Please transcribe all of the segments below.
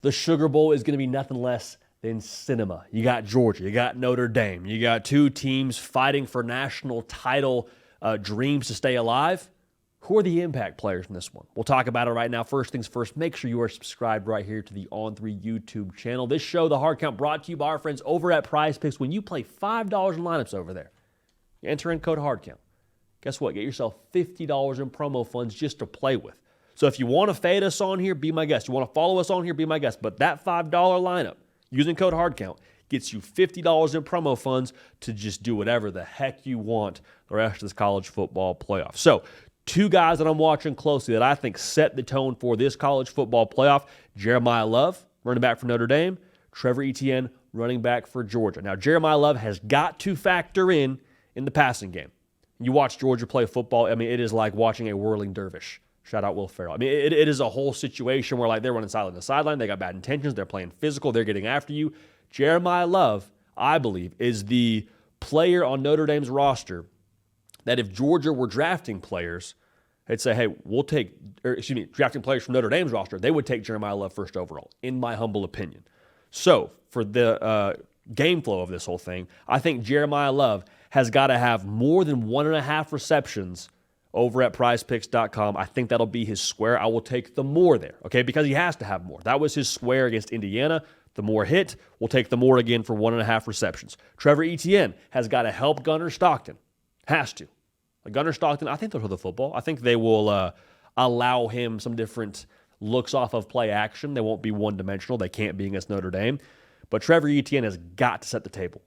The Sugar Bowl is going to be nothing less than cinema. You got Georgia, you got Notre Dame, you got two teams fighting for national title dreams to stay alive. Who are the impact players in this one? We'll talk about it right now. First things first, make sure you are subscribed right here to the On3 YouTube channel. This show, The Hard Count, brought to you by our friends over at Prize Picks. When you play $5 in lineups over there, you enter in code HARDCOUNT. Guess what? Get yourself $50 in promo funds just to play with. So if you want to fade us on here, be my guest. You want to follow us on here, be my guest. But that $5 lineup, using code HARDCOUNT, gets you $50 in promo funds to just do whatever the heck you want the rest of this college football playoff. So, two guys that I'm watching closely that I think set the tone for this college football playoff: Jeremiah Love, running back for Notre Dame; Trevor Etienne, running back for Georgia. Now, Jeremiah Love has got to factor in the passing game. You watch Georgia play football, I mean, it is like watching a whirling dervish. Shout out Will Ferrell. I mean, it is a whole situation where, like, they're running sideline to sideline. They got bad intentions. They're playing physical. They're getting after you. Jeremiah Love, I believe, is the player on Notre Dame's roster that if Georgia were drafting players, they'd say, hey, drafting players from Notre Dame's roster, they would take Jeremiah Love first overall, in my humble opinion. So, for the game flow of this whole thing, I think Jeremiah Love has got to have more than 1.5 receptions over at prizepicks.com. I think that'll be his square. I will take the more there, okay, because he has to have more. That was his square against Indiana. The more hit, we'll take the more again for 1.5 receptions. Trevor Etienne has got to help Gunnar Stockton. Has to. Gunnar Stockton, I think they'll throw the football. I think they will allow him some different looks off of play action. They won't be one-dimensional. They can't be against Notre Dame. But Trevor Etienne has got to set the table.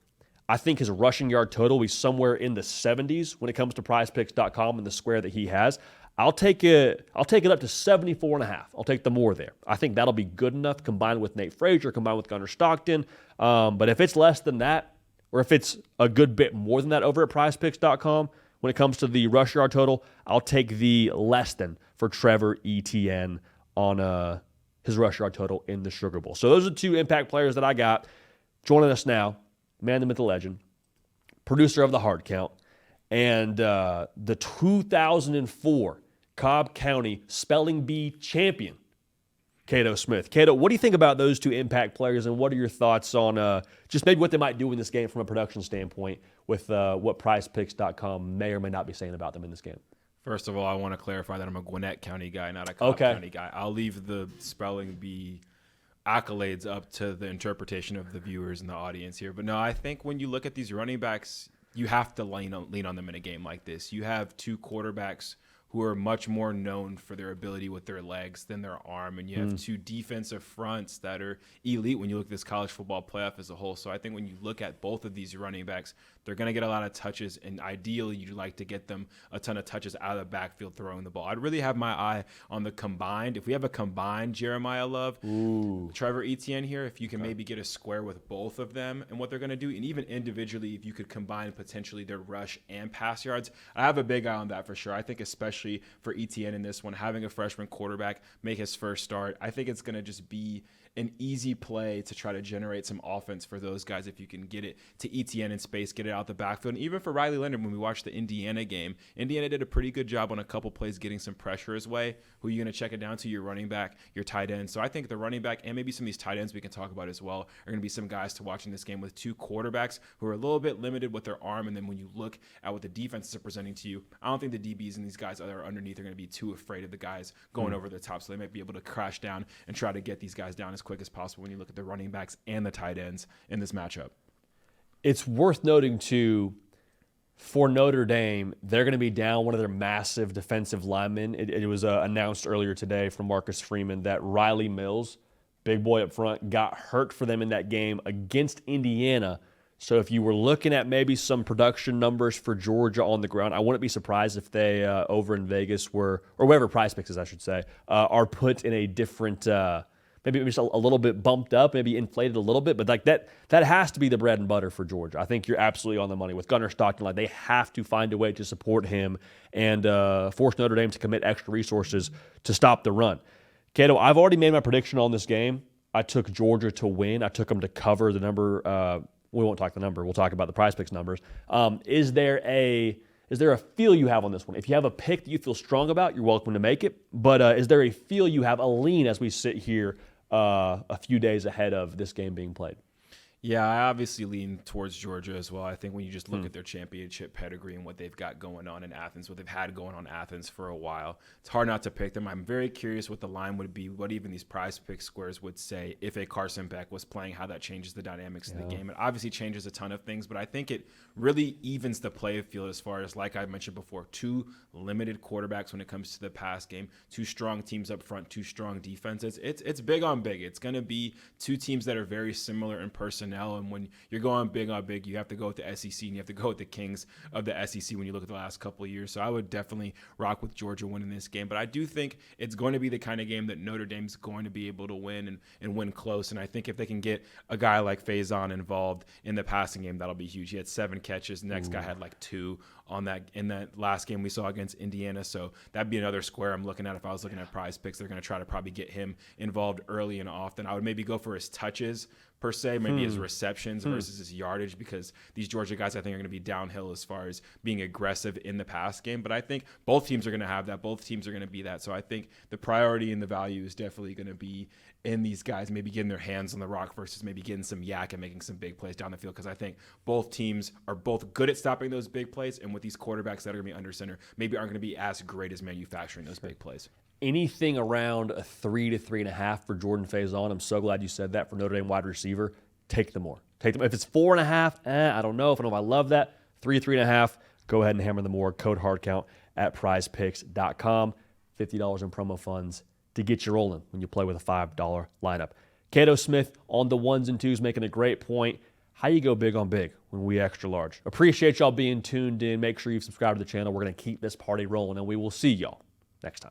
I think his rushing yard total will be somewhere in the 70s when it comes to prizepicks.com and the square that he has. I'll take it up to 74.5. I'll take the more there. I think that'll be good enough combined with Nate Frazier, combined with Gunnar Stockton. But if it's less than that, or if it's a good bit more than that over at prizepicks.com, when it comes to the rush yard total, I'll take the less than for Trevor Etienne on his rush yard total in the Sugar Bowl. So those are two impact players that I got. Joining us now, man, the myth, the legend, producer of The Hard Count, and the 2004 Cobb County Spelling Bee champion, Kaiden Smith. Kaiden, what do you think about those two impact players, and what are your thoughts on just maybe what they might do in this game from a production standpoint with what PrizePicks.com may or may not be saying about them in this game? First of all, I want to clarify that I'm a Gwinnett County guy, not a Cobb County guy. I'll leave the Spelling Bee accolades up to the interpretation of the viewers and the audience here. But no, I think when you look at these running backs, you have to lean on them in a game like this. You have two quarterbacks who are much more known for their ability with their legs than their arm. And you have two defensive fronts that are elite when you look at this college football playoff as a whole. So I think when you look at both of these running backs, they're going to get a lot of touches, and ideally you'd like to get them a ton of touches out of the backfield throwing the ball. I'd really have my eye on the combined. If we have a combined Jeremiah Love, Trevor Etienne here, if you can maybe get a square with both of them and what they're going to do, and even individually, if you could combine potentially their rush and pass yards, I have a big eye on that for sure. I think especially for Etienne in this one, having a freshman quarterback make his first start, I think it's going to just be an easy play to try to generate some offense for those guys if you can get it to Etienne in space, get it out the backfield. And even for Riley Leonard, when we watched the Indiana game, Indiana did a pretty good job on a couple plays getting some pressure his way. Who are you going to check it down to? Your running back, your tight end. So I think the running back and maybe some of these tight ends we can talk about as well are going to be some guys to watch in this game with two quarterbacks who are a little bit limited with their arm. And then when you look at what the defenses are presenting to you, I don't think the DBs and these guys that are underneath are going to be too afraid of the guys going over the top. So they might be able to crash down and try to get these guys down as quick as possible when you look at the running backs and the tight ends in this matchup. It's worth noting, too, for Notre Dame, they're going to be down one of their massive defensive linemen. It was announced earlier today from Marcus Freeman that Riley Mills, big boy up front, got hurt for them in that game against Indiana. So if you were looking at maybe some production numbers for Georgia on the ground, I wouldn't be surprised if they over in Vegas were, or wherever Prize Picks is, I should say, are put in a different maybe just a little bit bumped up, maybe inflated a little bit, but like that has to be the bread and butter for Georgia. I think you're absolutely on the money with Gunnar Stockton. Like, they have to find a way to support him and force Notre Dame to commit extra resources to stop the run. Kato, I've already made my prediction on this game. I took Georgia to win. I took them to cover the number. We won't talk the number. We'll talk about the Prize Picks numbers. Is there a feel you have on this one? If you have a pick that you feel strong about, you're welcome to make it. But is there a feel you have, a lean as we sit here a few days ahead of this game being played? Yeah, I obviously lean towards Georgia as well. I think when you just look at their championship pedigree and what they've got going on in Athens, what they've had going on in Athens for a while, it's hard not to pick them. I'm very curious what the line would be, what even these prize pick squares would say if a Carson Beck was playing, how that changes the dynamics of the game. It obviously changes a ton of things, but I think it really evens the play field as far as, like I mentioned before, two limited quarterbacks when it comes to the pass game, two strong teams up front, two strong defenses. It's big on big. It's going to be two teams that are very similar in personnel. And when you're going big on big, you have to go with the SEC and you have to go with the Kings of the SEC when you look at the last couple of years. So I would definitely rock with Georgia winning this game. But I do think it's going to be the kind of game that Notre Dame's going to be able to win and win close. And I think if they can get a guy like Faison involved in the passing game, that'll be huge. He had 7 catches. The next guy had like 2 on that in that last game we saw against Indiana. So that'd be another square I'm looking at if I was looking at prize picks. They're going to try to probably get him involved early and often. I would maybe go for his touches per se, maybe his receptions versus his yardage, because these Georgia guys I think are going to be downhill as far as being aggressive in the pass game. But I think both teams are going to have that. Both teams are going to be that. So I think the priority and the value is definitely going to be in these guys maybe getting their hands on the rock versus maybe getting some yak and making some big plays down the field, because I think both teams are both good at stopping those big plays, and with these quarterbacks that are going to be under center, maybe aren't going to be as great as manufacturing those big plays. Anything around a 3 to 3.5 for Jordan Faison. I'm so glad you said that for Notre Dame wide receiver. Take the more. Take them. If it's 4.5, I don't know. If I love that. 3 to 3.5, go ahead and hammer the more. Code HARDCOUNT at prizepicks.com. $50 in promo funds to get you rolling when you play with a $5 lineup. Kaiden Smith on the ones and twos making a great point. How you go big on big when we extra large. Appreciate y'all being tuned in. Make sure you subscribe to the channel. We're going to keep this party rolling, and we will see y'all next time.